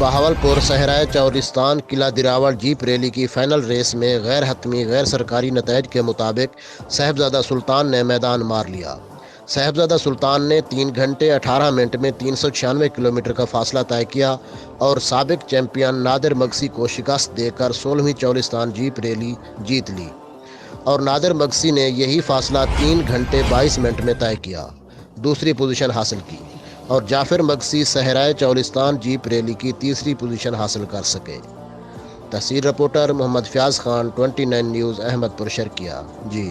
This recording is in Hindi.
बहावलपुर सहराए चौलिस्तान किला दिरावल जीप रैली की फाइनल रेस में गैर हतमी गैर सरकारी नतज के मुताबिक साहिबजादा सुल्तान ने मैदान मार लिया। साहिबजादा सुल्तान ने 3 घंटे 18 मिनट में 396 किलोमीटर का फासला तय किया और साबिक चैंपियन नादिर मगसी को शिकस्त देकर 16वीं चौलिस्तान जीप रैली जीत ली और नादिर मगसी ने यही फासला 3 घंटे 22 मिनट में तय किया, दूसरी पोजीशन हासिल की और जाफिर मगसी सहराए चौलिस्तान जीप रैली की तीसरी पोजीशन हासिल कर सके। तहसील रिपोर्टर मोहम्मद फयाज खान, 29 न्यूज़, अहमदपुर शर्किया। जी।